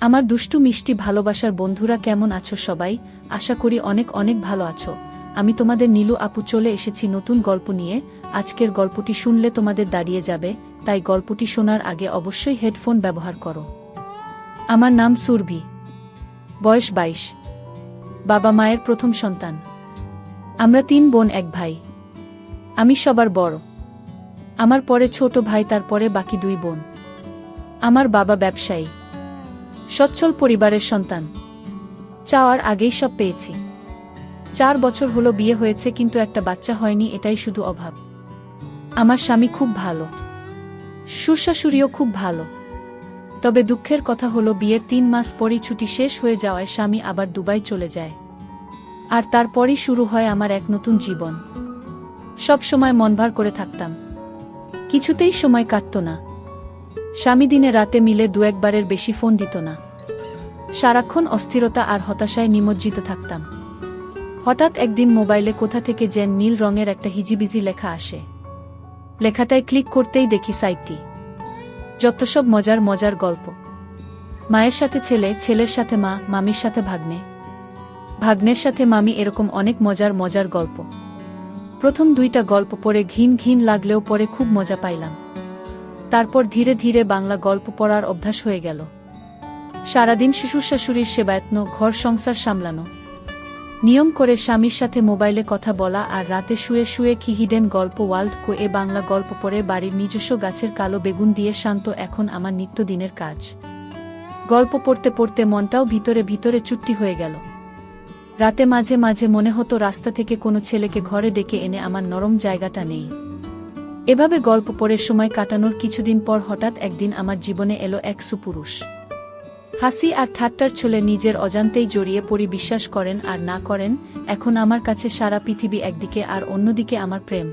আমার দুষ্টু মিষ্টি ভালোবাসার বন্ধুরা কেমন আছো সবাই? আশা করি অনেক অনেক ভালো আছো। আমি তোমাদের নীলু আপু চলে এসেছি নতুন গল্প নিয়ে। আজকের গল্পটি শুনলে তোমাদের দাঁড়িয়ে যাবে, তাই গল্পটি শোনার আগে অবশ্যই হেডফোন ব্যবহার করো। আমার নাম সুরভি, বয়স 22, বাবা মায়ের প্রথম সন্তান। আমরা 3 বোন 1 ভাই। আমি সবার বড়, আমার পরে ছোট ভাই, তারপরে বাকি 2 বোন। আমার বাবা ব্যবসায়ী, সচ্ছল পরিবারের সন্তান। চাওয়ার আগেই সব পেয়েছি। 4 বছর হলো বিয়ে হয়েছে, কিন্তু একটা বাচ্চা হয়নি, এটাই শুধু অভাব। আমার স্বামী খুব ভালো, শ্বশুরশাশুড়িও খুব ভালো। তবে দুঃখের কথা হলো বিয়ের 3 মাস পরই ছুটি শেষ হয়ে যাওয়ায় স্বামী আবার দুবাই চলে যায়। আর তারপরই শুরু হয় আমার এক নতুন জীবন। সব সময় মন ভার করে থাকতাম, কিছুতেই সময় কাটতো না। স্বামী দিনে রাতে মিলে 2-1 বারের বেশি ফোন দিত না। সারাক্ষণ অস্থিরতা আর হতাশায় নিমজ্জিত থাকতাম। হঠাৎ একদিন মোবাইলে কোথা থেকে যেন নীল রঙের একটা হিজিবিজি লেখা আসে। লেখাটায় ক্লিক করতেই দেখি সাইটটি যত সব মজার মজার গল্প। মায়ের সাথে ছেলে, ছেলের সাথে মা, মামির সাথে ভাগ্নে, ভাগ্নের সাথে মামি, এরকম অনেক মজার মজার গল্প। প্রথম 2টা গল্প পড়ে ঘিন ঘিন লাগলেও পরে খুব মজা পাইলাম। তারপর ধীরে ধীরে বাংলা গল্প পড়ার অভ্যাস হয়ে গেল। সারাদিন শ্বশুর-শাশুড়ির সেবায়ত্ন, ঘর সংসার সামলানো, নিয়ম করে স্বামীর সাথে মোবাইলে কথা বলা, আর রাতে শুয়ে শুয়ে কি হিডেন গল্প ওয়ার্ল্ড কো এ বাংলা গল্প পড়ে বাড়ির নিজস্ব গাছের কালো বেগুন দিয়ে শান্ত এখন আমার নিত্যদিনের কাজ। গল্প পড়তে পড়তে মনটাও ভিতরে ভিতরে চুট্টি হয়ে গেল। রাতে মাঝে মাঝে মনে হতো রাস্তা থেকে কোনো ছেলেকে ঘরে ডেকে এনে আমার নরম জায়গাটা নেই। এভাবে গল্প পড়ে সময় কাটানোর কিছুদিন পর হঠাৎ একদিন আমার জীবনে এলো এক সুপুরুষ। হাসি আর ঠাট্টার ছলে নিজের অজান্তেই জড়িয়ে পড়ি। বিশ্বাস করেন আর না করেন, এখন আমার কাছে সারা পৃথিবী একদিকে আর অন্যদিকে আমার প্রেম।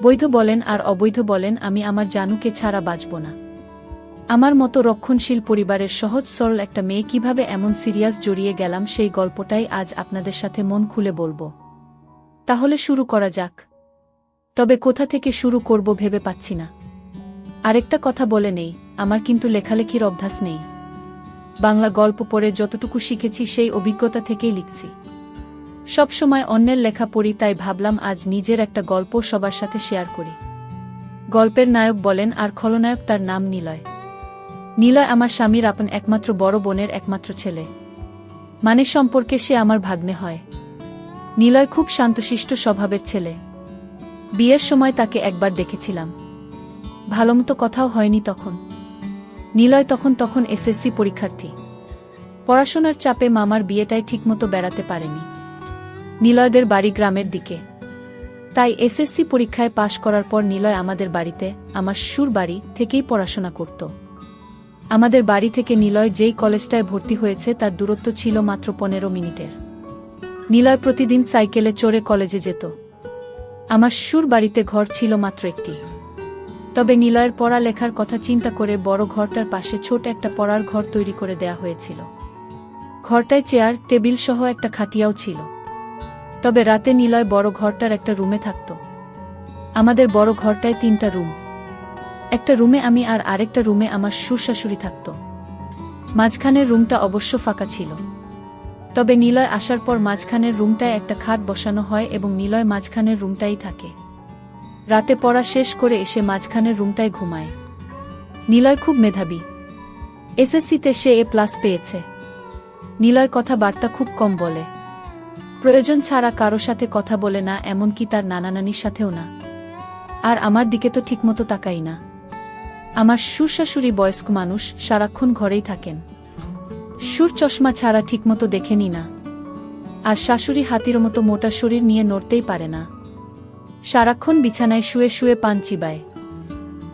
বৈধ বলেন আর অবৈধ বলেন, আমি আমার জানুকে ছাড়া বাঁচব না। আমার মতো রক্ষণশীল পরিবারের সহজ সরল একটা মেয়ে কিভাবে এমন সিরিয়াস জড়িয়ে গেলাম, সেই গল্পটাই আজ আপনাদের সাথে মন খুলে বলবো। তাহলে শুরু করা যাক। তবে কোথা থেকে শুরু করব ভেবে পাচ্ছি না। আরেকটা কথা বলে নেই, আমার কিন্তু লেখালেখির অভ্যাস নেই। বাংলা গল্প পড়ে যতটুকু শিখেছি সেই অভিজ্ঞতা থেকেই লিখছি। সব সময় অন্যের লেখা পড়ি, তাই ভাবলাম আজ নিজের একটা গল্প সবার সাথে শেয়ার করি। গল্পের নায়ক বলেন আর খলনায়ক, তার নাম নিলয়। নিলয় আমার স্বামীর আপন একমাত্র বড় বোনের একমাত্র ছেলে, মানে সম্পর্কে সে আমার ভাগ্নে হয়। নিলয় খুব শান্তশিষ্ট স্বভাবের ছেলে। বিয়ের সময় তাকে একবার দেখেছিলাম, ভালোমতো কথাও হয়নি তখন। নিলয় তখন এসএসসি পরীক্ষার্থী। পড়াশোনার চাপে মামার বিয়েটাই ঠিকমতো বেড়াতে পারেনি। নিলয়দের বাড়ি গ্রামের দিকে, তাই এসএসসি পরীক্ষায় পাশ করার পর নিলয় আমাদের বাড়িতে, আমার শ্বশুর বাড়ি থেকেই পড়াশোনা করত। আমাদের বাড়ি থেকে নিলয় যেই কলেজটায় ভর্তি হয়েছে তার দূরত্ব ছিল মাত্র 15 মিনিটের। নিলয় প্রতিদিন সাইকেলে চড়ে কলেজে যেত। আমার শ্বশুর বাড়িতে ঘর ছিল মাত্র একটি। তবে নিলয়ের পড়ালেখার কথা চিন্তা করে বড় ঘরটার পাশে ছোট একটা পড়ার ঘর তৈরি করে দেয়া হয়েছিল। ঘরটায় চেয়ার টেবিল সহ একটা খাটিয়াও ছিল। তবে রাতে নিলয় বড় ঘরটার একটা রুমে থাকত। আমাদের বড় ঘরটায় 3টা রুম। একটা রুমে আমি আর আরেকটা রুমে আমার শ্বশুর-শাশুড়ি থাকত। মাঝখানের রুমটা অবশ্য ফাঁকা ছিল। তবে নিলয় আসার পর মাঝখানের রুমটায় একটা খাট বসানো হয় এবং নিলয় মাঝখানের রুমটাই থাকে। রাতে পড়া শেষ করে এসে মাঝখানের রুমটায় ঘুমায়। নিলয় খুব মেধাবী, এসএসসিতে সে A+ পেয়েছে। নিলয় কথাবার্তা খুব কম বলে, প্রয়োজন ছাড়া কারো সাথে কথা বলে না, এমনকি তার নানা নানির সাথেও না। আর আমার দিকে তো ঠিকমতো তাকাই না। আমার শ্বশুর-শাশুড়ি বয়স্ক মানুষ, সারাক্ষণ ঘরেই থাকেন। শ্বশুর চশমা ছাড়া ঠিকমতো দেখেনি না। আর শাশুড়ি হাতির মতো মোটা শরীর নিয়ে নড়তেই পারে না, সারাক্ষণ বিছানায় শুয়ে শুয়ে পান চিবায়।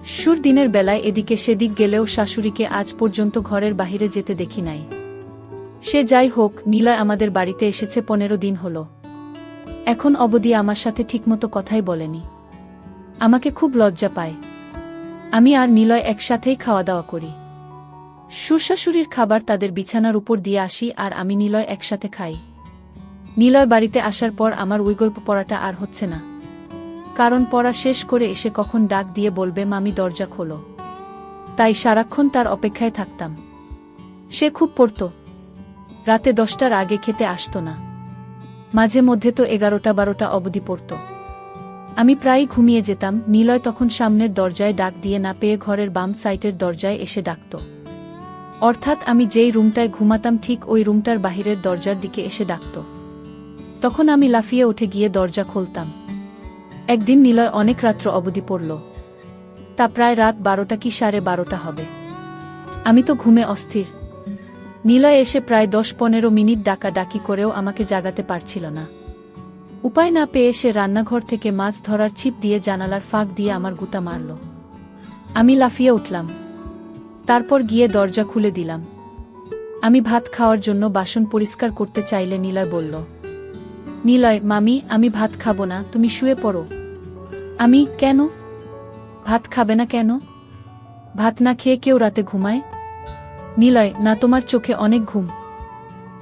শ্বশুর দিনের বেলায় এদিকে সেদিক গেলেও শাশুড়িকে আজ পর্যন্ত ঘরের বাহিরে যেতে দেখি নাই। সে যাই হোক, নিলয় আমাদের বাড়িতে এসেছে 15 দিন হলো। এখন অবধি আমার সাথে ঠিকমতো কথাই বলেনি। আমাকে খুব লজ্জা পায়। আমি আর নিলয় একসাথেই খাওয়া দাওয়া করি। শ্বশুর-শাশুড়ির খাবার তাদের বিছানার উপর দিয়ে আসি আর আমি নিলয় একসাথে খাই। নিলয় বাড়িতে আসার পর আমার ওই গল্প পড়াটা আর হচ্ছে না। কারণ পড়া শেষ করে এসে কখন ডাক দিয়ে বলবে মামি দরজা খোলো। তাই সারাক্ষণ তার অপেক্ষায় থাকতাম। সে খুব পড়ত। রাতে 10টার আগে খেতে আসত না। মাঝে মধ্যে তো 11টা-12টা অবধি পড়ত। আমি প্রায়ই ঘুমিয়ে যেতাম। নিলয় তখন সামনের দরজায় ডাক দিয়ে না পেয়ে ঘরের বাম সাইটের দরজায় এসে ডাকত। অর্থাৎ আমি যেই রুমটায় ঘুমাতাম ঠিক ওই রুমটার বাহিরের দরজার দিকে এসে ডাকত। তখন আমি লাফিয়ে উঠে গিয়ে দরজা খুলতাম। একদিন নিলয় অনেক রাত্র অবধি পড়ল। তা প্রায় রাত 12টা কি 12:30 হবে। আমি তো ঘুমে অস্থির। নিলয় এসে প্রায় 10-15 মিনিট ডাকাডাকি করেও আমাকে জাগাতে পারছিল না। উপায় না পেয়ে সে রান্নাঘর থেকে মাছ ধরার ছিপ দিয়ে জানালার ফাঁক দিয়ে আমার গুতা মারল। আমি লাফিয়ে উঠলাম। তারপর গিয়ে দরজা খুলে দিলাম। আমি ভাত খাওয়ার জন্য বাসন পরিষ্কার করতে চাইলে নিলয় বলল, নিলয় মামি, আমি ভাত খাবো না, তুমি শুয়ে পড়ো। আমি, কেন? ভাত খাবে না কেন? ভাত না খেয়ে কেউ রাতে ঘুমায়? নিলয়, না, তোমার চোখে অনেক ঘুম।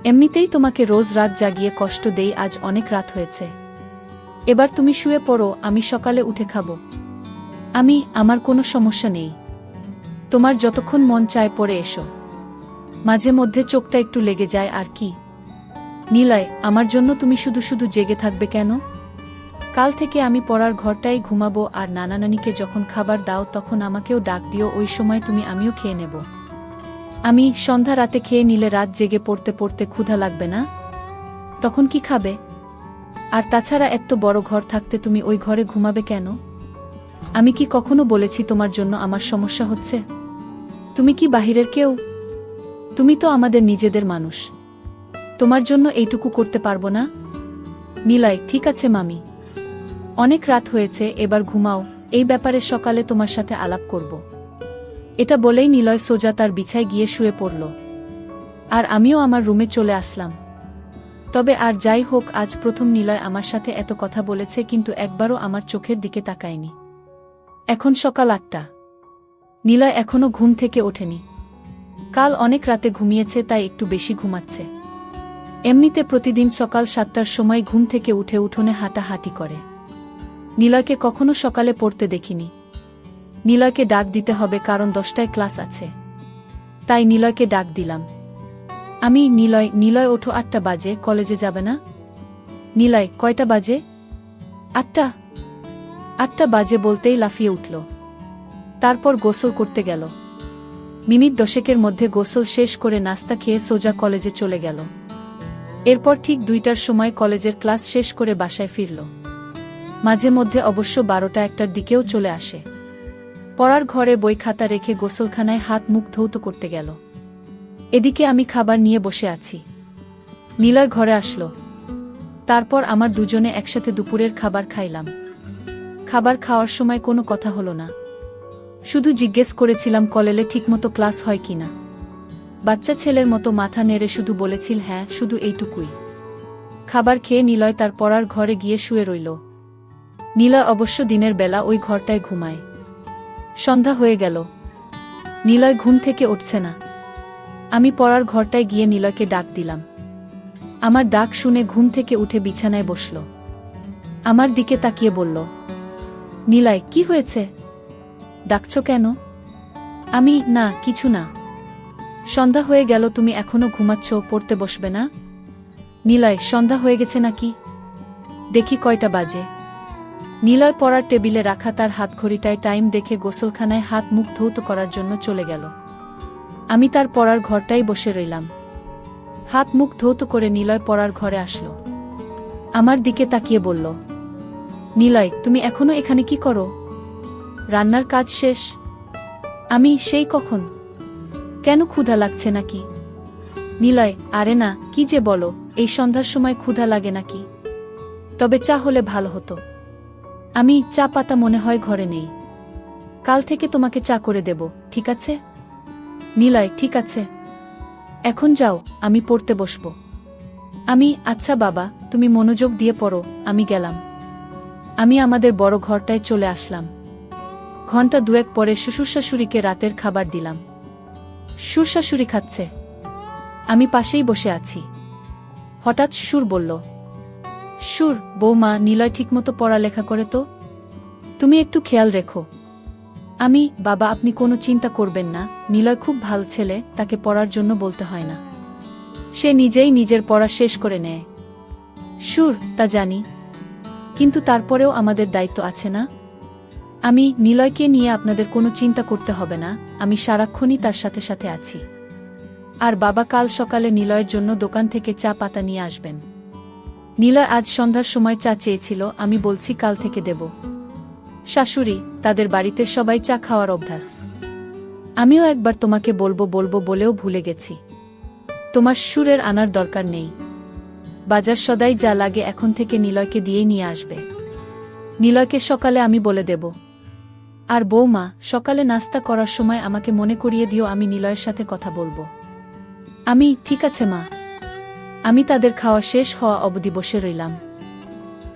এমনিতেই তোমাকে রোজ রাত জাগিয়ে কষ্ট দেই, আজ অনেক রাত হয়েছে। এবার তুমি শুয়ে পড়ো, আমি সকালে উঠে খাবো। আমার কোনো সমস্যা নেই। তোমার যতক্ষণ মন চায় পড়ে এসো। মাঝে মধ্যে চোখটা একটু লেগে যায় আর কি। নিলয়, আমার জন্য তুমি শুধু শুধু জেগে থাকবে কেন? কাল থেকে আমি পড়ার ঘরটাই ঘুমাবো, আর নানা নানিকে যখন খাবার দাও তখন আমাকেও ডাক দিও, ওই সময় আমিও খেয়ে নেব। সন্ধ্যা রাতে খেয়ে নিলে রাত জেগে পড়তে পড়তে ক্ষুধা লাগবে না? তখন কি খাবে? আর তাছাড়া এত বড় ঘর থাকতে তুমি ওই ঘরে ঘুমাবে কেন? আমি কি কখনো বলেছি তোমার জন্য আমার সমস্যা হচ্ছে? তুমি কি বাহিরের কেউ? তুমি তো আমাদের নিজেদের মানুষ। তোমার জন্য এইটুকু করতে পারবো না? নিলয়, ঠিক আছে মামি, অনেক রাত হয়েছে, এবার ঘুমাও। এই ব্যাপারে সকালে তোমার সাথে আলাপ করব। এটা বলেই নিলয় সোজা তার বিছায় গিয়ে শুয়ে পড়ল। আর আমিও আমার রুমে চলে আসলাম। তবে আর যাই হোক, আজ প্রথম নিলয় আমার সাথে এত কথা বলেছে, কিন্তু একবারও আমার চোখের দিকে তাকায়নি। এখন সকাল 8টা। নিলয় এখনো ঘুম থেকে ওঠেনি। কাল অনেক রাতে ঘুমিয়েছে, তাই একটু বেশি ঘুমাচ্ছে। এমনিতে প্রতিদিন সকাল 7টার সময় ঘুম থেকে উঠে উঠোনে হাঁটাহাঁটি করে। নিলয়কে কখনো সকালে পড়তে দেখিনি। নিলয়কে ডাক দিতে হবে, কারণ 10টায় ক্লাস আছে। তাই নিলয়কে ডাক দিলাম। নিলয় ওঠো, 8টা বাজে, কলেজে যাবে না? নিলয়, কয়টা বাজে? 8টা। 8টা বাজে বলতেই লাফিয়ে উঠল। তারপর গোসল করতে গেল। মিনিট 10-এর মধ্যে গোসল শেষ করে নাস্তা খেয়ে সোজা কলেজে চলে গেল। এরপর ঠিক 2টার সময় কলেজের ক্লাস শেষ করে বাসায় ফিরল। মাঝে মধ্যে অবশ্য 12টা-1টার দিকেও চলে আসে। পড়ার ঘরে বই খাতা রেখে গোসলখানায় হাত মুখ ধৌত করতে গেল। এদিকে আমি খাবার নিয়ে বসে আছি। নিলয় ঘরে আসলো। তারপর আমার দুজনে একসাথে দুপুরের খাবার খাইলাম। খাবার খাওয়ার সময় কোনো কথা হলো না। শুধু জিজ্ঞেস করেছিলাম কলেজে ঠিকমতো ক্লাস হয় কিনা। বাচ্চা ছেলের মতো মাথা নেড়ে শুধু বলেছিল হ্যাঁ, শুধু এইটুকুই। খাবার খেয়ে নিলয় তার পড়ার ঘরে গিয়ে শুয়ে রইল। নিলয় অবশ্য দিনের বেলা ওই ঘরটায় ঘুমায়। সন্ধ্যা হয়ে গেল। নিলয় ঘুম থেকে উঠছে না। আমি পড়ার ঘরটায় গিয়ে নিলয়কে ডাক দিলাম। আমার ডাক শুনে ঘুম থেকে উঠে বিছানায় বসল। আমার দিকে তাকিয়ে বলল, নিলয়, কি হয়েছে? ডাকছ কেন? না, কিছু না। সন্ধ্যা হয়ে গেল, তুমি এখনো ঘুমাচ্ছ, পড়তে বসবে না? নিলয়, সন্ধ্যা হয়ে গেছে নাকি? দেখি কয়টা বাজে। নিলয় পড়ার টেবিলে রাখা তার হাতঘড়িটায় টাইম দেখে গোসলখানায় হাত মুখ ধৌত করার জন্য চলে গেল। আমি তার পড়ার ঘরটাই বসে রইলাম। হাত মুখ ধৌত করে নিলয় পড়ার ঘরে আসলো। আমার দিকে তাকিয়ে বলল, নিলয়, তুমি এখনো এখানে কি করো? রান্নার কাজ শেষ? সেই কখন। কেন, ক্ষুধা লাগছে নাকি? নিলয়, আরে না, কি যে বলো, এই সন্ধ্যার সময় ক্ষুধা লাগে নাকি? তবে চা হলে ভালো হতো। চা পাতা মনে হয় ঘরে নেই। কাল থেকে তোমাকে চা করে দেব, ঠিক আছে? নিলয়, ঠিক আছে। এখন যাও, আমি পড়তে বসব। আচ্ছা বাবা, তুমি মনোযোগ দিয়ে পড়ো, আমি গেলাম। আমাদের বড় ঘরটায় চলে আসলাম। ঘণ্টা 2 পরে শ্বশুরশাশুড়িকে রাতের খাবার দিলাম। শ্বশুরশাশুড়ি খাচ্ছে। আমি পাশেই বসে আছি। হঠাৎ শ্বশুর বলল, বৌমা, নিলয় ঠিকমতো পড়ালেখা করে তো? তুমি একটু খেয়াল রেখো। বাবা আপনি কোনো চিন্তা করবেন না, নিলয় খুব ভালো ছেলে, তাকে পড়ার জন্য বলতে হয় না। সে নিজেই নিজের পড়া শেষ করে নেয়। সুর, তা জানি, কিন্তু তারপরেও আমাদের দায়িত্ব আছে না? নিলয়কে নিয়ে আপনাদের কোনো চিন্তা করতে হবে না, আমি সারাক্ষণই তার সাথে সাথে আছি। আর বাবা কাল সকালে নিলয়ের জন্য দোকান থেকে চা পাতা নিয়ে আসবেন। নিলয় আজ সন্ধ্যার সময় চা চেয়েছিল, আমি বলছি কাল থেকে দেব। শাশুড়ি, তাদের বাড়িতে সবাই চা খাওয়ার অভ্যাস। আমিও একবার তোমাকে বলবো বলবো বলেও ভুলে গেছি। তোমার সুরের আনার দরকার নেই। বাজার সদাই যা লাগে এখন থেকে নিলয়কে দিয়েই নিয়ে আসবে। নিলয়কে সকালে আমি বলে দেব। আর বৌমা, সকালে নাস্তা করার সময় আমাকে মনে করিয়ে দিও, আমি নিলয়ের সাথে কথা বলবো। ঠিক আছে মা। আমি তাদের খাওয়া শেষ হওয়া অবধি বসে রইলাম।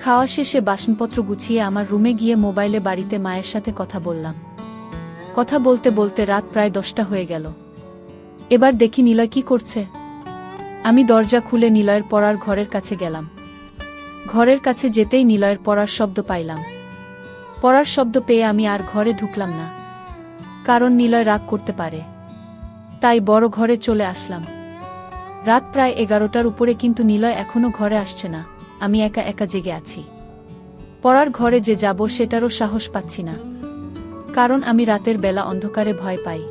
খাওয়া শেষে বাসনপত্র গুছিয়ে আমার রুমে গিয়ে মোবাইলে বাড়িতে মায়ের সাথে কথা বললাম। কথা বলতে বলতে রাত প্রায় 10টা হয়ে গেল। এবার দেখি নিলয় কি করছে। আমি দরজা খুলে নিলয়ের পড়ার ঘরের কাছে গেলাম। ঘরের কাছে যেতেই নিলয়ের পড়ার শব্দ পাইলাম। পড়ার শব্দ পেয়ে আমি আর ঘরে ঢুকলাম না, কারণ নিলয় রাগ করতে পারে। তাই বড় ঘরে চলে আসলাম। রাত প্রায় 11টার উপরে, কিন্তু নিলয় এখনো ঘরে আসছে না। আমি একা একা জেগে আছি। পড়ার ঘরে যে যাব সেটারও সাহস পাচ্ছি না, কারণ আমি রাতের বেলা অন্ধকারে ভয় পাই।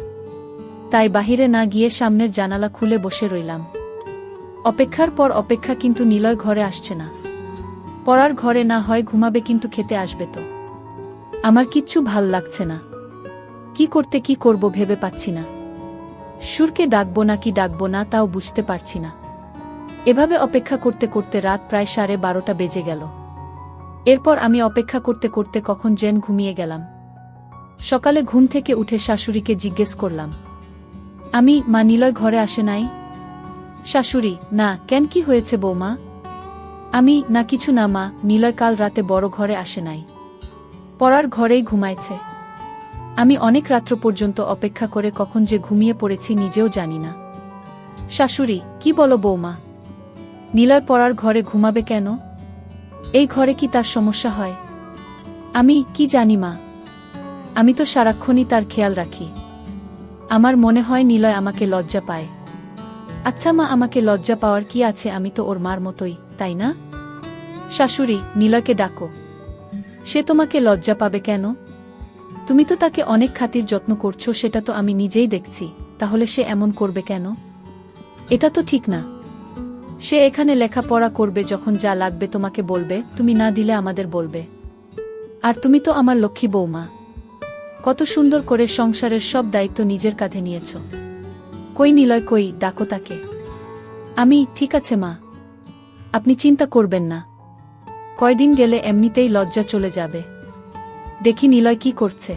তাই বাহিরে না গিয়ে সামনের জানালা খুলে বসে রইলাম। অপেক্ষার পর অপেক্ষা, কিন্তু নিলয় ঘরে আসছে না। পড়ার ঘরে না হয় ঘুমাবে, কিন্তু খেতে আসবে তো? আমার কিচ্ছু ভাল লাগছে না। কি করব ভেবে পাচ্ছি না। সুরকে ডাকবো নাকি ডাকবো না তাও বুঝতে পারছি না। এভাবে অপেক্ষা করতে করতে রাত প্রায় 12:30 বেজে গেল। এরপর আমি অপেক্ষা করতে করতে কখন যেন ঘুমিয়ে গেলাম। সকালে ঘুম থেকে উঠে শাশুড়িকে জিজ্ঞেস করলাম, মা নিলয় ঘরে আসে নাই? শাশুড়ি, না, কেন, কি হয়েছে বৌমা? না কিছু না মা, নিলয় কাল রাতে বড় ঘরে আসে নাই, পড়ার ঘরেই ঘুমাইছে। আমি অনেক রাত্র পর্যন্ত অপেক্ষা করে কখন যে ঘুমিয়ে পড়েছি নিজেও জানি না। শাশুড়ি, কি বলো বৌমা? নিলয় পড়ার ঘরে ঘুমাবে কেন? এই ঘরে কি তার সমস্যা হয়? কি জানি মা, আমি তো সারাক্ষণই তার খেয়াল রাখি। আমার মনে হয় নিলয় আমাকে লজ্জা পায়। আচ্ছা মা, আমাকে লজ্জা পাওয়ার কি আছে? আমি তো ওর মার মতোই, তাই না? শাশুড়ি, নিলয়কে ডাকো। সে তোমাকে লজ্জা পাবে কেন? তুমি তো তাকে অনেক খাতির যত্ন করছো, সেটা তো আমি নিজেই দেখছি। তাহলে সে এমন করবে কেন? এটা তো ঠিক না। সে এখানে লেখাপড়া করবে, যখন যা লাগবে তোমাকে বলবে, তুমি না দিলে আমাদের বলবে। আর তুমি তো আমার লক্ষ্মী বৌমা, কত সুন্দর করে সংসারের সব দায়িত্ব নিজের কাঁধে নিয়েছ। কই নিলয়, কই, ডাকো তাকে। ঠিক আছে মা, আপনি চিন্তা করবেন না, কয়দিন গেলে এমনিতেই লজ্জা চলে যাবে। দেখি নিলয় কি করছে।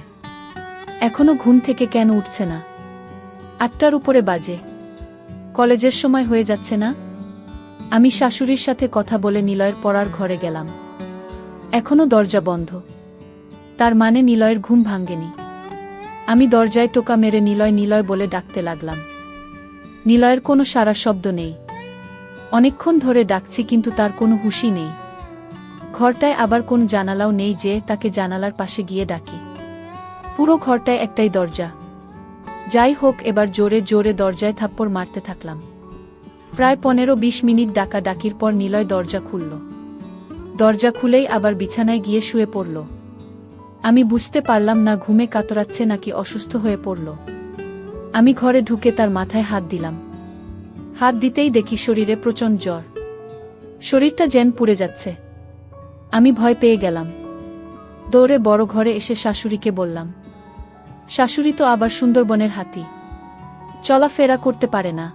এখনো ঘুম থেকে কেন উঠছে না? 8টার উপরে বাজে, কলেজের সময় হয়ে যাচ্ছে না? আমি শাশুড়ির সাথে কথা বলে নিলয়ের পড়ার ঘরে গেলাম। এখনো দরজা বন্ধ, তার মানে নিলয়ের ঘুম ভাঙ্গেনি। আমি দরজায় টোকা মেরে নিলয় নিলয় বলে ডাকতে লাগলাম। নিলয়ের কোনো সাড়া শব্দ নেই। অনেকক্ষণ ধরে ডাকছি, কিন্তু তার কোনো হুঁশই নেই। ঘরটায় আবার কোন জানালাও নেই যে তাকে জানালার পাশে গিয়ে ডাকি। পুরো ঘরটায় একটাই দরজা। যাই হোক, এবার জোরে জোরে দরজায় থাপ্পড় মারতে থাকলাম। প্রায় 15-20 মিনিট ডাকা ডাকির পর নিলয় দরজা খুলল। দরজা খুলেই আবার বিছানায় গিয়ে শুয়ে পড়ল। আমি বুঝতে পারলাম না ঘুমে কাতরাচ্ছে নাকি অসুস্থ হয়ে পড়ল। আমি ঘরে ঢুকে তার মাথায় হাত দিলাম। হাত দিতেই দেখি শরীরে প্রচণ্ড জ্বর, শরীরটা যেন পুড়ে যাচ্ছে। আমি ভয় পেয়ে গেলাম। দৌড়ে বড় ঘরে এসে শাশুড়িকে বললাম। শাশুড়ি তো আবার সুন্দরবনের হাতি, চলাফেরা করতে পারে না।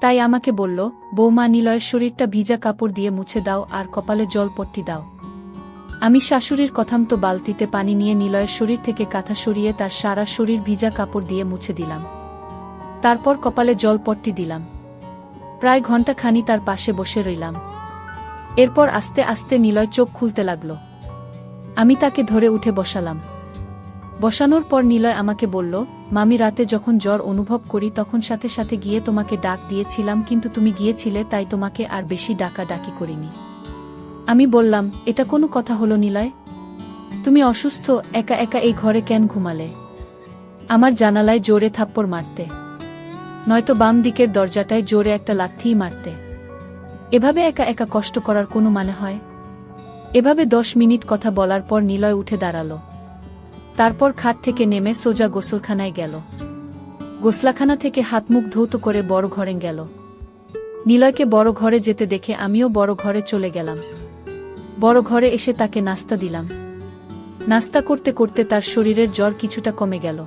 তাই আমাকে বলল, বৌমা, নিলয়ের শরীরটা ভিজা কাপড় দিয়ে মুছে দাও আর কপালে জলপট্টি দাও। আমি শাশুড়ির কথামতো বালতিতে পানি নিয়ে নিলয়ের শরীর থেকে কাঁথা সরিয়ে তার সারা শরীর ভিজা কাপড় দিয়ে মুছে দিলাম। তারপর কপালে জলপট্টি দিলাম। প্রায় ঘণ্টাখানি তার পাশে বসে রইলাম। এরপর আস্তে আস্তে নিলয় চোখ খুলতে লাগল। আমি তাকে ধরে উঠে বসালাম। বসানোর পর নিলয় আমাকে বলল, মামি, রাতে যখন জ্বর অনুভব করি তখন সাথে সাথে গিয়ে তোমাকে ডাক দিয়েছিলাম, কিন্তু তুমি গিয়েছিলে তাই তোমাকে আর বেশি ডাকাডাকি করিনি। আমি বললাম, এটা কোনো কথা হলো নিলয়? তুমি অসুস্থ, একা একা এই ঘরে কেন ঘুমালে? আমার জানালায় জোরে থাপ্পড় মারতে, নয়তো বাম দিকের দরজাটায় জোরে একটা লাথিই মারতে। এভাবে একা একা কষ্ট করার কোনো মানে হয়? এভাবে 10 মিনিট কথা বলার পর নিলয় উঠে দাঁড়াল। তারপর খাট থেকে নেমে সোজা গোসলখানায় গেল। গোসলাখানা থেকে হাত মুখ ধৌত করে বড় ঘরে গেল। নিলয়কে বড় ঘরে যেতে দেখে আমিও বড় ঘরে চলে গেলাম। বড় ঘরে এসে তাকে নাস্তা দিলাম। নাস্তা করতে করতে তার শরীরের জ্বর কিছুটা কমে গেল।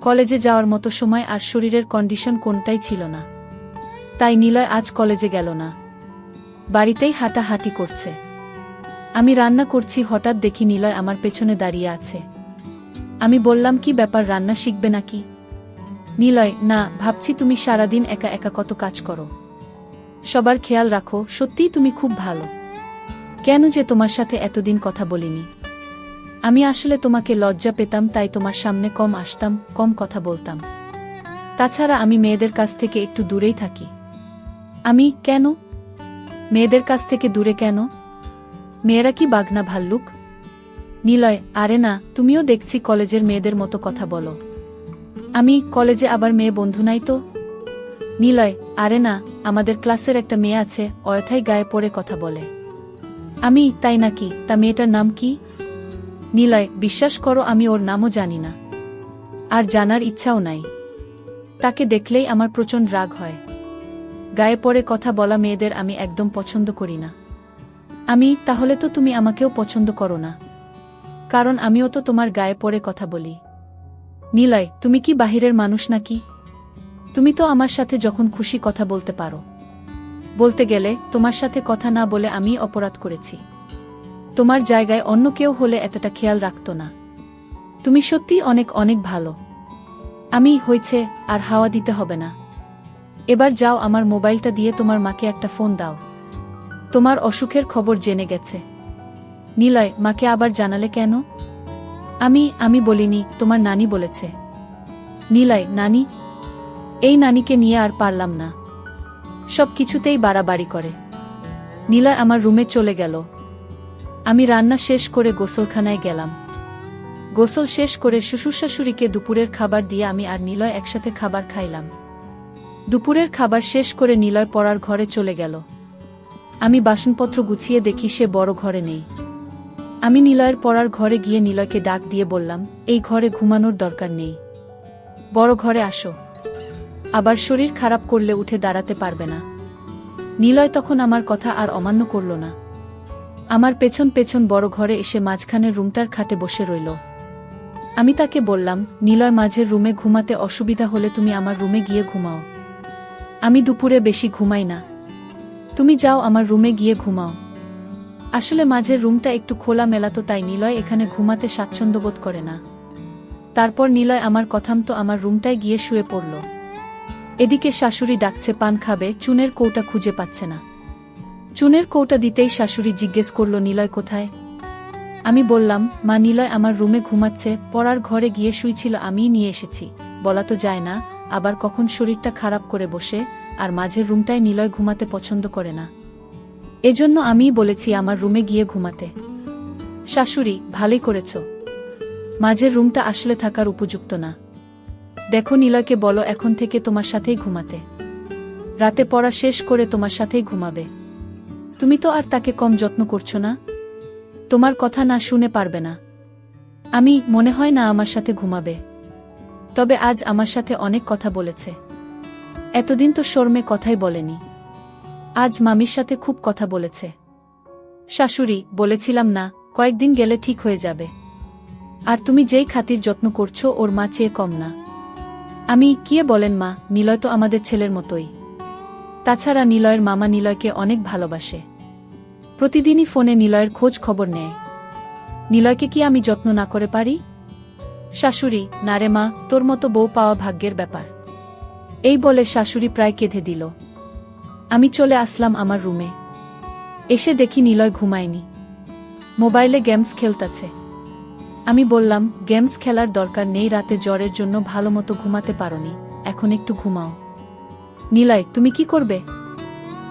কলেজে যাওয়ার মতো সময় আর শরীরের কন্ডিশন কোনটাই ছিল না। তাই নিলয় আজ কলেজে গেল না, বাড়িতেই হাঁটাহাঁটি করছে। আমি রান্না করছি, হঠাৎ দেখি নিলয় আমার পেছনে দাঁড়িয়ে আছে। আমি বললাম, কি ব্যাপার, রান্না শিখবে নাকি? নিলয়, না, ভাবছি তুমি সারাদিন একা একা কত কাজ করো, সবার খেয়াল রাখো, সত্যিই তুমি খুব ভালো। কেন যে তোমার সাথে এতদিন কথা বলিনি? আমি আসলে তোমাকে লজ্জা পেতাম, তাই তোমার সামনে কম আসতাম, কম কথা বলতাম। তাছাড়া আমি মেয়েদের কাছ থেকে একটু দূরেই থাকি। আমি কেন? মেয়েদের কাছ থেকে দূরে কেন? মেয়েরা কি বাঘনা ভাল্লুক? নিলয়, আরে না, তুমিও দেখছি কলেজের মেয়েদের মতো কথা বলো। আমি কলেজে আবার মেয়ে বন্ধু নাই তো? নিলয়, আরে না, আমাদের ক্লাসের একটা মেয়ে আছে, অযথাই গায়ে পড়ে কথা বলে। আমি, তাই নাকি? তা মেয়েটার নাম কি? নিলয়, বিশ্বাস করো আমি ওর নামও জানি না, আর জানার ইচ্ছাও নাই। তাকে দেখলেই আমার প্রচণ্ড রাগ হয়। গায়ে পড়ে কথা বলা মেয়েদের আমি একদম পছন্দ করি না। আমি, তাহলে তো তুমি আমাকেও পছন্দ করো না, কারণ আমিও তো তোমার গায়ে পড়ে কথা বলি। নিলয়, তুমি কি বাহিরের মানুষ নাকি? তুমি তো আমার সাথে যখন খুশি কথা বলতে পারো। বলতে গেলে তোমার সাথে কথা না বলে আমি অপরাধ করেছি। তোমার জায়গায় অন্য কেউ হলে এতটা খেয়াল রাখতো না। তুমি সত্যিই অনেক অনেক ভালো। আমি, হয়েছে, আর হাওয়া দিতে হবে না। এবার যাও, আমার মোবাইলটা দিয়ে তোমার মাকে একটা ফোন দাও। তোমার অসুখের খবর জেনে গেছে। নিলয়, মাকে আবার জানালে কেন? আমি বলিনি, তোমার নানি বলেছে। নিলয়, নানি? এই নানিকে নিয়ে আর পারলাম না, সব কিছুতেই বাড়াবাড়ি করে। নিলয় আমার রুমে চলে গেল। আমি রান্না শেষ করে গোসলখানায় গেলাম। গোসল শেষ করে শ্বশুর-শাশুড়িকে দুপুরের খাবার দিয়ে আমি আর নিলয় একসাথে খাবার খাইলাম। দুপুরের খাবার শেষ করে নিলয় পড়ার ঘরে চলে গেল। আমি বাসনপত্র গুছিয়ে দেখি সে বড় ঘরে নেই। আমি নিলয়ের পড়ার ঘরে গিয়ে নিলয়কে ডাক দিয়ে বললাম, এই ঘরে ঘুমানোর দরকার নেই, বড় ঘরে আসো। আবার শরীর খারাপ করলে উঠে দাঁড়াতে পারবে না। নিলয় তখন আমার কথা আর অমান্য করল না। আমার পেছন পেছন বড় ঘরে এসে মাঝখানের রুমটার খাটে বসে রইল। আমি তাকে বললাম, নিলয়, মাঝের রুমে ঘুমাতে অসুবিধা হলে তুমি আমার রুমে গিয়ে ঘুমাও। আমি দুপুরে বেশি ঘুমাই না, তুমি যাও আমার রুমে গিয়ে ঘুমাও। আসলে মাঝের রুমটা একটু খোলা মেলাতো, তাই নিলয় এখানে ঘুমাতে স্বাচ্ছন্দ্য বোধ করে না। তারপর নিলয় আমার কথামতো আমার রুমটায় গিয়ে শুয়ে পড়ল। এদিকে শাশুড়ি ডাকছে পান খাবে, চুনের কৌটা খুঁজে পাচ্ছে না। চুনের কৌটা দিতেই শাশুড়ি জিজ্ঞেস করল, নিলয় কোথায়? আমি বললাম, মা, নিলয় আমার রুমে ঘুমাচ্ছে, পড়ার ঘরে গিয়ে শুইছিল, আমিই নিয়ে এসেছি। বলা তো যায় না, আবার কখন শরীরটা খারাপ করে বসে, আর মাঝের রুমটায় নিলয় ঘুমাতে পছন্দ করে না। এজন্য আমিই বলেছি আমার রুমে গিয়ে ঘুমাতে। শাশুড়ি, ভালোই করেছ, মাঝের রুমটা আসলে থাকার উপযুক্ত না। দেখো, নিলয়কে বলো এখন থেকে তোমার সাথেই ঘুমাতে, রাতে পড়া শেষ করে তোমার সাথেই ঘুমাবে। তুমি তো আর তাকে কম যত্ন করছো না, তোমার কথা না শুনে পারবে না। আমি, মনে হয় না আমার সাথে ঘুমাবে, তবে আজ আমার সাথে অনেক কথা বলেছে। এতদিন তো শর্মে কথাই বলেনি, আজ মামির সাথে খুব কথা বলেছে। শাশুড়ি, বলেছিলাম না, কয়েকদিন গেলে ঠিক হয়ে যাবে। আর তুমি যেই খাতির যত্ন করছো, ওর মা চেয়ে কম না। আমি, কি বলেন মা, নিলয় তো আমাদের ছেলের মতোই। তাছাড়া নিলয়ের মামা নিলয়কে অনেক ভালোবাসে, প্রতিদিনই ফোনে নিলয়ের খোঁজ খবর নেয়। নিলয়কে কি আমি যত্ন না করে পারি? শাশুড়ি, না রে মা, তোর মতো বউ পাওয়া ভাগ্যের ব্যাপার। এই বলে শাশুড়ি প্রায় কেঁদে দিল। আমি চলে আসলাম আমার রুমে। এসে দেখি নিলয় ঘুমায়নি, মোবাইলে গেমস খেলতাছে। আমি বললাম, গেমস খেলার দরকার নেই, রাতে জ্বরের জন্য ভালোমতো ঘুমাতে পারোনি, এখন একটু ঘুমাও। নিলয়, তুমি কি করবে?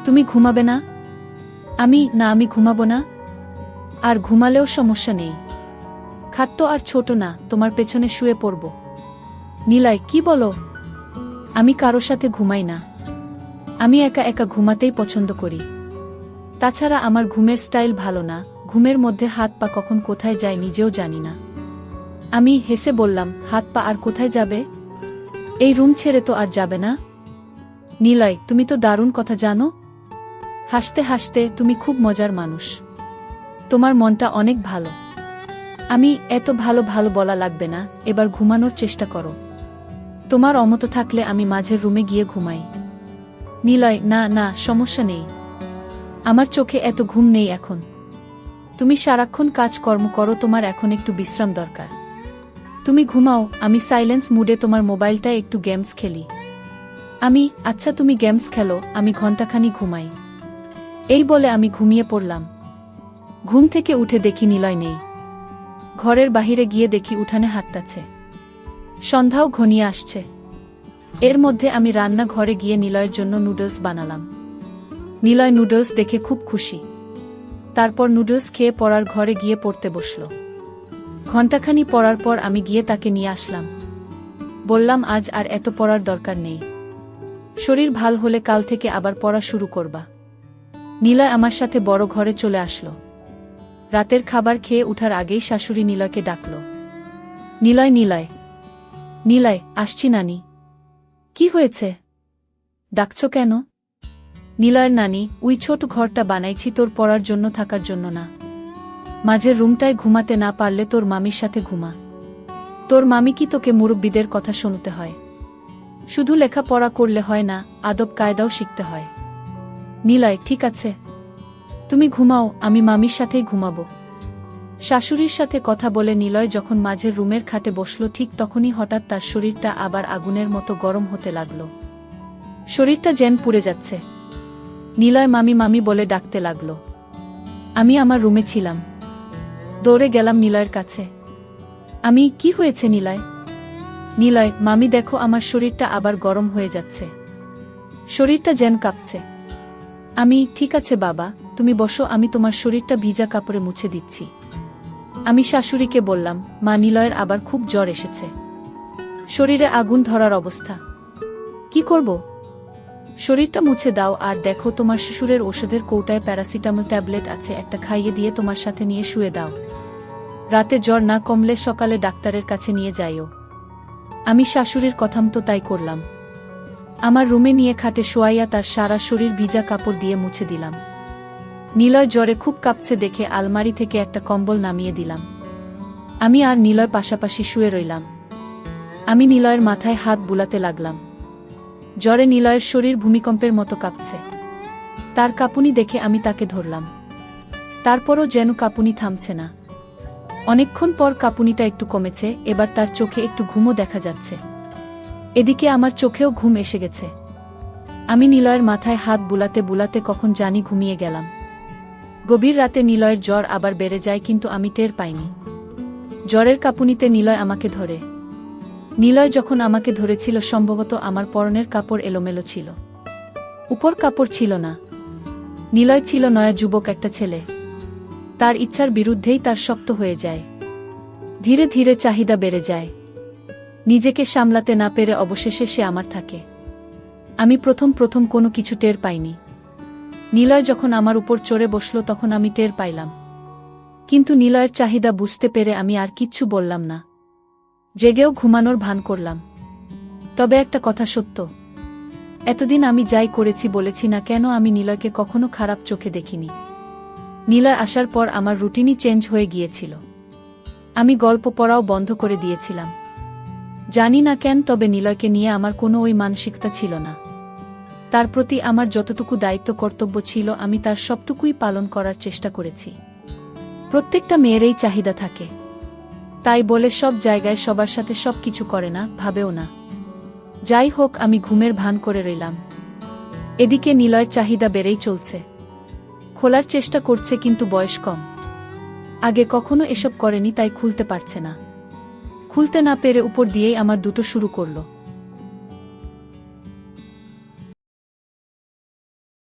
তুমি ঘুমাবে না? আমি, না, আমি ঘুমাবো না। আর ঘুমালেও সমস্যা নেই, খাট তো আর ছোট না, তোমার পেছনে শুয়ে পড়ব। নিলয়, কি বলো? আমি কারো সাথে ঘুমাই না। আমি একা একা ঘুমাতেই পছন্দ করি। তাছাড়া আমার ঘুমের স্টাইল ভালো না, ঘুমের মধ্যে হাত পা কখন কোথায় যায় নিজেও জানি না। আমি হেসে বললাম, হাত পা আর কোথায় যাবে? এই রুম ছেড়ে তো আর যাবে না। নিলয়, তুমি তো দারুণ কথা জানো। হাসতে হাসতে, তুমি খুব মজার মানুষ। তোমার মনটা অনেক ভালো। আমি এত ভালো ভালো বলা লাগবে না, এবার ঘুমানোর চেষ্টা করো। তোমার অমত থাকলে আমি মাঝের রুমে গিয়ে ঘুমাই। নিলয়, না না, সমস্যা নেই। আমার চোখে এত ঘুম নেই এখন। তুমি সারাক্ষণ কাজকর্ম করো, তোমার এখন একটু বিশ্রাম দরকার। তুমি ঘুমাও, আমি সাইলেন্স মুডে তোমার মোবাইলটায় একটু গেমস খেলি। আচ্ছা তুমি গেমস খেলো, আমি ঘণ্টাখানি ঘুমাই। এই বলে আমি ঘুমিয়ে পড়লাম। ঘুম থেকে উঠে দেখি নিলয় নেই। ঘরের বাহিরে গিয়ে দেখি উঠানে হাঁটতাছে। সন্ধ্যাও ঘনিয়ে আসছে। এর মধ্যে আমি রান্না ঘরে গিয়ে নিলয়ের জন্য নুডলস বানালাম। নিলয় নুডলস দেখে খুব খুশি। তারপর নুডলস খেয়ে পড়ার ঘরে গিয়ে পড়তে বসল। ঘণ্টাখানি পড়ার পর আমি গিয়ে তাকে নিয়ে আসলাম। বললাম, আজ আর এত পড়ার দরকার নেই। শরীর ভাল হলে কাল থেকে আবার পড়া শুরু করবা। নিলয় আমার সাথে বড় ঘরে চলে আসলো। রাতের খাবার খেয়ে উঠার আগেই শাশুড়ি নিলয়কে ডাকল। নিলয়, নিলয়, নিলয়, আসছি নানি। কি হয়েছে? ডাকছ কেন? নিলয়ের নানি, ওই ছোট ঘরটা বানাইছি তোর পড়ার জন্য, থাকার জন্য না। মাঝের রুমটায় ঘুমাতে না পারলে তোর মামির সাথে ঘুমা। তোর মামি কি তোকে মুরব্বিদের কথা শুনতে হয়? শুধু লেখাপড়া করলে হয় না, আদব কায়দাও শিখতে হয়। নিলয়, ঠিক আছে, তুমি ঘুমাও, আমি মামির সাথেই ঘুমাবো। শাশুড়ির সাথে কথা বলে নিলয় যখন মাঝের রুমের খাটে বসল, ঠিক তখনই হঠাৎ তার শরীরটা আবার আগুনের মতো গরম হতে লাগল। শরীরটা যেন পুড়ে যাচ্ছে। নিলয় মামি মামি বলে ডাকতে লাগল। আমি আমার রুমে ছিলাম। দৌড়ে গেলাম নিলয়ের কাছে। কি হয়েছে নিলয়? নিলয়, মামি দেখো, আমার শরীরটা আবার গরম হয়ে যাচ্ছে। শরীরটা যেন কাঁপছে। ঠিক আছে বাবা, তুমি বসো, আমি তোমার শরীরটা ভিজা কাপড়ে মুছে দিচ্ছি। আমি শাশুড়িকে বললাম, মা, নিলয়ের আবার খুব জ্বর এসেছে। শরীরে আগুন ধরার অবস্থা। কি করব? শরীরটা মুছে দাও, আর দেখো তোমার শ্বশুরের ওষুধের কৌটায় প্যারাসিটামল ট্যাবলেট আছে, একটা খাইয়ে দিয়ে তোমার সাথে নিয়ে শুয়ে দাও। রাতে জ্বর না কমলে সকালে ডাক্তারের কাছে নিয়ে যাইও। আমি শাশুড়ির কথামতো তাই করলাম। আমার রুমে নিয়ে খাটে শোয়াইয়া তার সারা শরীর ভিজা কাপড় দিয়ে মুছে দিলাম। নিলয় জ্বরে খুব কাঁপছে দেখে আলমারি থেকে একটা কম্বল নামিয়ে দিলাম। আমি আর নিলয় পাশাপাশি শুয়ে রইলাম। আমি নিলয়ের মাথায় হাত বুলাতে লাগলাম। জ্বরে নিলয়ের শরীর ভূমিকম্পের মতো কাঁপছে। তার কাঁপুনি দেখে আমি তাকে ধরলাম। তারপরও যেন কাঁপুনি থামছে না। অনেকক্ষণ পর কাঁপুনিটা একটু কমেছে, এবার তার চোখে একটু ঘুমও দেখা যাচ্ছে। এদিকে আমার চোখেও ঘুম এসে গেছে। আমি নিলয়ের মাথায় হাত বুলাতে বুলাতে কখন জানি ঘুমিয়ে গেলাম। গভীর রাতে নিলয়ের জ্বর আবার বেড়ে যায়, কিন্তু আমি টের পাইনি। জ্বরের কাঁপুনিতে নিলয় আমাকে ধরে। নিলয় যখন আমাকে ধরেছিল, সম্ভবত আমার পরনের কাপড় এলোমেলো ছিল, উপর কাপড় ছিল না। নিলয় ছিল নয়া যুবক একটা ছেলে। তার ইচ্ছার বিরুদ্ধেই তার শক্ত হয়ে যায়। ধীরে ধীরে চাহিদা বেড়ে যায়। নিজেকে সামলাতে না পেরে অবশেষে সে আমার থাকে। আমি প্রথম প্রথম কোনো কিছু টের পাইনি। নিলয় যখন আমার উপর চড়ে বসল, তখন আমি টের পাইলাম। কিন্তু নিলয়ের চাহিদা বুঝতে পেরে আমি আর কিচ্ছু বললাম না। জেগেও ঘুমানোর ভান করলাম। তবে একটা কথা সত্য, এতদিন আমি যাই করেছি বলেছি না কেন, আমি নিলয়কে কখনো খারাপ চোখে দেখিনি। নিলয় আসার পর আমার রুটিনই চেঞ্জ হয়ে গিয়েছিল। আমি গল্প পড়াও বন্ধ করে দিয়েছিলাম। জানি না কেন, তবে নিলয়কে নিয়ে আমার কোনো ওই মানসিকতা ছিল না। তার প্রতি আমার যতটুকু দায়িত্ব কর্তব্য ছিল, আমি তার সবটুকুই পালন করার চেষ্টা করেছি। প্রত্যেকটা মেয়েরই চাহিদা থাকে, তাই বলে সব জায়গায় সবার সাথে সব কিছু করে না, ভাবেও না। যাই হোক, আমি ঘুমের ভান করে রইলাম। এদিকে নিলয়ের চাহিদা বেড়েই চলছে। খোলার চেষ্টা করছে, কিন্তু বয়স কম। আগে কখনো এসব করেনি, তাই খুলতে পারছে না। খুলতে না পেরে উপর দিয়েই আমার দুটো শুরু করলো।